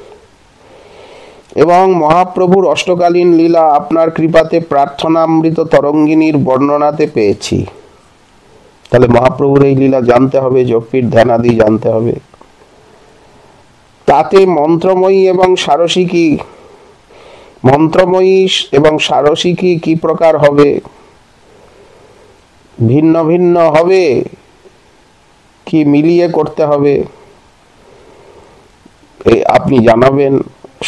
এবং মহাপ্রভুর অষ্টকালীন লীলা আপনার কৃপাতে প্রার্থনামৃত তরঙ্গিনীর বর্ণনাতে পেয়েছি। তাহলে মহাপ্রভুর এই লীলা জানতে হবে, যোগপীঠ ধ্যান আদি জানতে হবে। তাতে মন্ত্রময়ী এবং সারসিকী, মন্ত্রময়ী এবং সারসিকী কি প্রকার হবে, ভিন্ন ভিন্ন হবে কি মিলিয়ে করতে হবে, আপনি জানাবেন।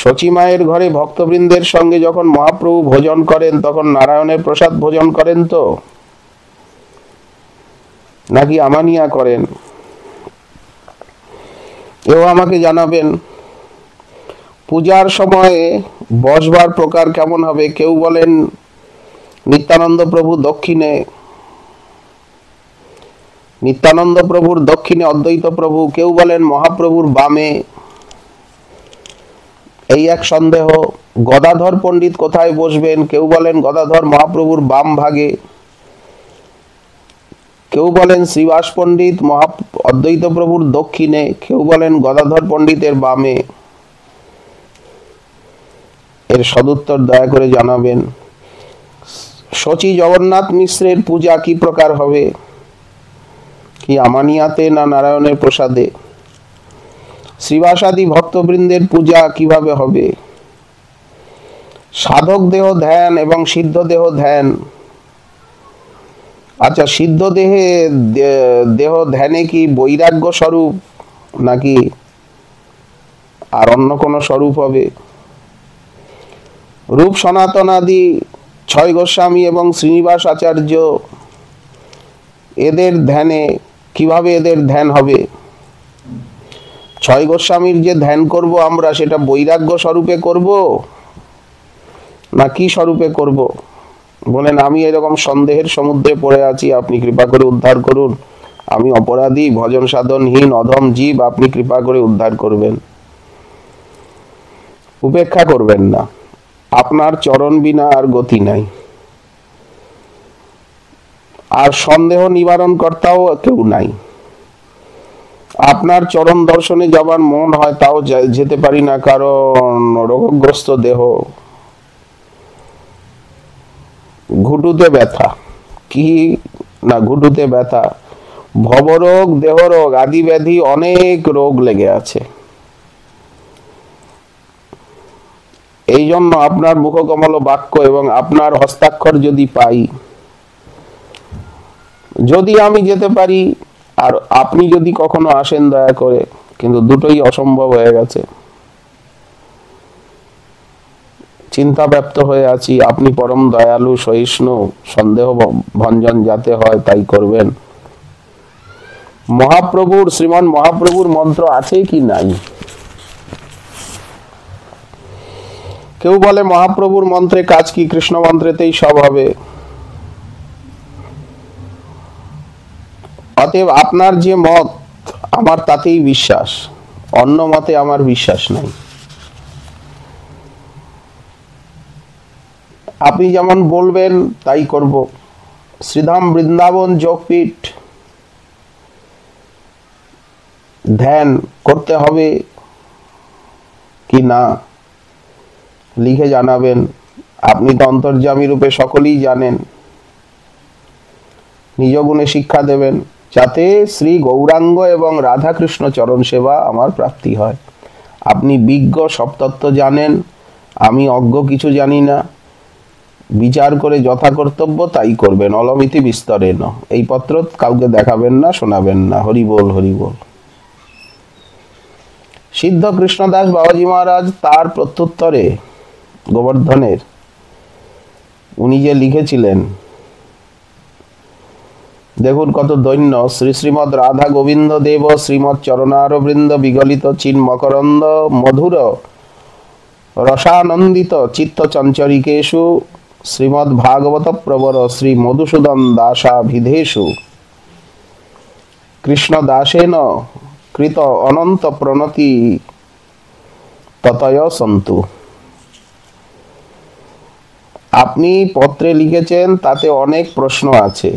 শচী মায়ের ঘরে ভক্তবৃন্দের সঙ্গে যখন মহাপ্রভু ভোজন করেন তখন নারায়ণের প্রসাদ ভোজন করেন তো, নাকি আমানিয়া করেন? এও আমাকে জানাবেন। পূজার সময়ে বসবার প্রকার কেমন হবে? কেউ বলেন নিত্যানন্দ প্রভু দক্ষিণে, নিত্যানন্দ প্রভুর দক্ষিণে অদ্বৈত প্রভু, কেউ বলেন মহাপ্রভুর বামে। এই এক সন্দেহ। গদাধর পণ্ডিত কোথায় বসবেন? কেউ বলেন গদাধর মহাপ্রভুর বাম ভাগে, কেউ বলেন শ্রীবাস পণ্ডিত অদ্বৈত প্রভুর দক্ষিণে, কেউ বলেন গদাধর পণ্ডিতের বামে। এর সদুত্তর দয়া করে জানাবেন। শচী জগন্নাথ মিশ্রের পূজা কি প্রকার হবে? কি আমানিয়াতে না নারায়ণের প্রসাদে? শ্রীবাসাদি ভক্তবৃন্দের পূজা কিভাবে হবে? সাধক দেহ ধ্যান এবং সিদ্ধ দেহ ধ্যান। আচ্ছা, সিদ্ধ দেহ ধ্যানে কি বৈরাগ্য স্বরূপ নাকি আর অন্য কোনো স্বরূপ হবে? রূপ সনাতনাদি ছয় গোস্বামী এবং শ্রীনিবাস আচার্য এদের ধ্যানে কিভাবে এদের ধ্যান হবে? ছয় গোস্বামীর যে ধ্যান করব আমরা, সেটা বৈরাগ্য স্বরূপে করব না কি স্বরূপে করব? বলেন আমি এরকম সন্দেহের সমুদ্রে পড়ে আছি, আপনি কৃপা করে উদ্ধার করুন। আমি অপরাধী, ভজন সাধনহীন অধম জীব, আপনি কৃপা করে উদ্ধার করবেন। উপেক্ষা করবেন না, আপনার চরণ বিনা আর গতি নাই। আর সন্দেহ নিবারণ কর্তাও কেউ নাই। আপনার চরণ দর্শনে যাবার মন হয়, তাও যেতে পারি না, কারণ রোগগ্রস্ত দেহ, ঘুটুতে ব্যথা। কি না ঘুটুতে ব্যথা, ভবরোগ, দেহরোগ আদি ব্যাধি অনেক রোগ লেগে আছে। এই জন্য আপনার মুখকমল বাক্য এবং আপনার হস্তাক্ষর যদি পাই, যদি আমি যেতে পারি, আর আপনি যদি কখনো আসেন দয়া করে, কিন্তু দুটোই অসম্ভব হয়ে গেছে। চিন্তা ব্যপ্ত হয়ে আছি, আপনি পরম দয়ালু সহিষ্ণু, সন্দেহ ভঞ্জন যাতে হয় তাই করবেন। মহাপ্রভুর শ্রীমান মহাপ্রভুর মন্ত্র আছে কি নাই? কেউ বলে মহাপ্রভুর মন্ত্রে কাজ কি, কৃষ্ণ মন্ত্রেতেই সব হবে। অতএব আপনার যে মত, আমার তাতেই বিশ্বাস, অন্য মতে আমার বিশ্বাস নাই। আপনি যেমন বলবেন তাই করব। শ্রীধাম বৃন্দাবন যোগপীঠ ধ্যান করতে হবে কি না লিখে জানাবেন। আপনি তো অন্তর্যামী রূপে সকলেই জানেন। নিজ গুণে শিক্ষা দেবেন, যাতে শ্রী গৌরাঙ্গ এবং রাধাকৃষ্ণ চরণ সেবা আমার প্রাপ্তি হয়। আপনি বিজ্ঞ, সবতত্ত্ব জানেন, আমি অজ্ঞ, কিছু জানি না। বিচার করে যথা কর্তব্য তাই করবেন, অলমিতি বিস্তরেণ। এই পত্র কাউকে দেখাবেন না, শোনাবেন না। হরি বল, হরি বল। সিদ্ধ কৃষ্ণদাস বাবাজি মহারাজ তার প্রত্যুত্তরে গোবর্ধনের উনি যে লিখেছিলেন, দেখুন কত দৈন্য। শ্রী শ্রীমৎ রাধা গোবিন্দ দেব শ্রীমৎ চরণারবৃন্দ বিগলিত চিন মকরন্দ মধুর রসানন্দিত চিত্ত চঞ্চরিকেষু শ্রীমৎ ভাগবত প্রবর শ্রী মধুসূদন দাসাভিধেষু কৃষ্ণ দাসেন কৃত অনন্ত প্রণতি ততয় সন্তু। আপনি পত্রে লিখেছেন, তাতে অনেক প্রশ্ন আছে,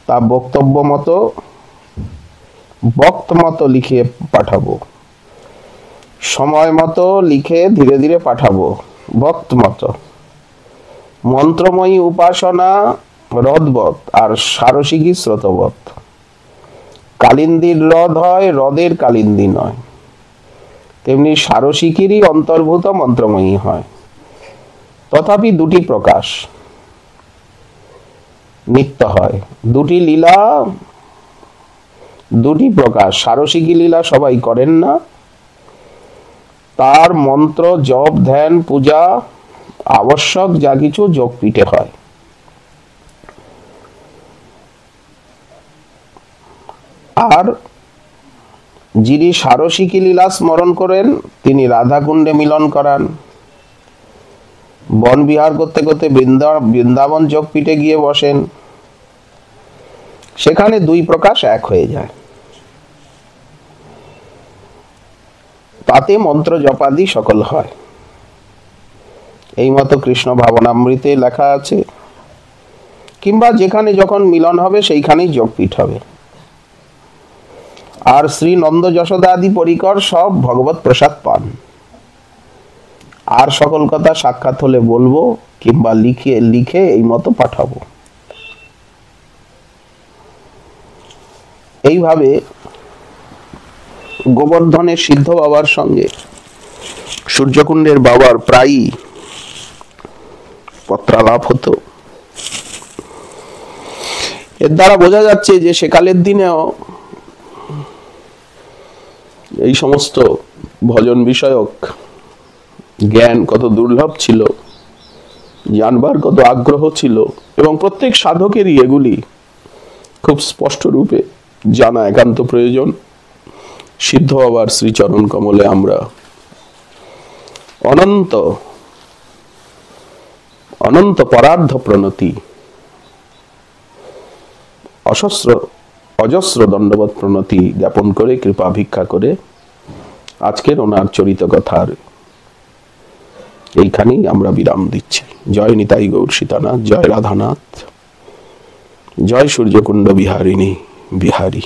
তা বক্তব্য মতো বক্ত মতো লিখে পাঠাবো, সময় মতো লিখে ধীরে ধীরে পাঠাবো, ভক্ত মতো। মন্ত্রময়ী উপাসনা হ্রদবৎ আর সারসিকী স্রোতবৎ। কালিন্দীর হ্রদ হয়, হ্রদের কালিন্দী নয়। তেমনি সারসিকীরই অন্তর্ভূত মন্ত্রময়ী হয়। তথাপি দুটি প্রকাশ নিত্য হয়। দুটি লীলা, দুটি প্রকাশ। সারসিকী লীলা সবাই করেন না, তার মন্ত্র জপ ধ্যান পূজা আবশ্যক যা কিছু যোগপীঠে হয়। আর যিনি সারসিকী লীলা স্মরণ করেন তিনি রাধাকুণ্ডে মিলন করান। বন বিহার করতে করতে বৃন্দাবন যোগপীঠে গিয়ে বসেন, সেখানে দুই প্রকাশ এক হয়ে যায়। তাতে মন্ত্র জপাদি সকল হয়। এই মতো কৃষ্ণ ভাবনামৃতে লেখা আছে। কিংবা যেখানে যখন মিলন হবে সেইখানেই যোগপীঠ হবে। আর শ্রী নন্দ যশোদা আদি পরিকর সব ভগবত প্রসাদ পান। আর সকল কথা সাক্ষাৎ হলে বলবো, কিংবা লিখে এই মতো পাঠাবো। এইভাবে গোবর্ধনের সিদ্ধ বাবার সঙ্গে সূর্যকুণ্ডের বাবার প্রায়ই পত্রালাপ হতো। এর দ্বারা বোঝা যাচ্ছে যে সেকালের দিনেও এই সমস্ত ভজন বিষয়ক জ্ঞান কত দুর্লভ ছিল, জানবার কত আগ্রহ ছিল, এবং প্রত্যেক সাধকেরই এগুলি খুব স্পষ্ট রূপে জানা একান্ত প্রয়োজন। সিদ্ধ বাবার শ্রীচরণ কমলে আমরা অনন্ত অনন্ত পরার্ধ প্রণতি, অজস্র দণ্ডবত প্রণতি জ্ঞাপন করে, কৃপা ভিক্ষা করে আজকের ওনার চরিত কথার এইখানেই আমরা বিরাম দিচ্ছি। জয় নিতাই গৌর সীতানাথ, জয় রাধানাথ, জয় সূর্যকুণ্ড বিহারিণী বিহারী।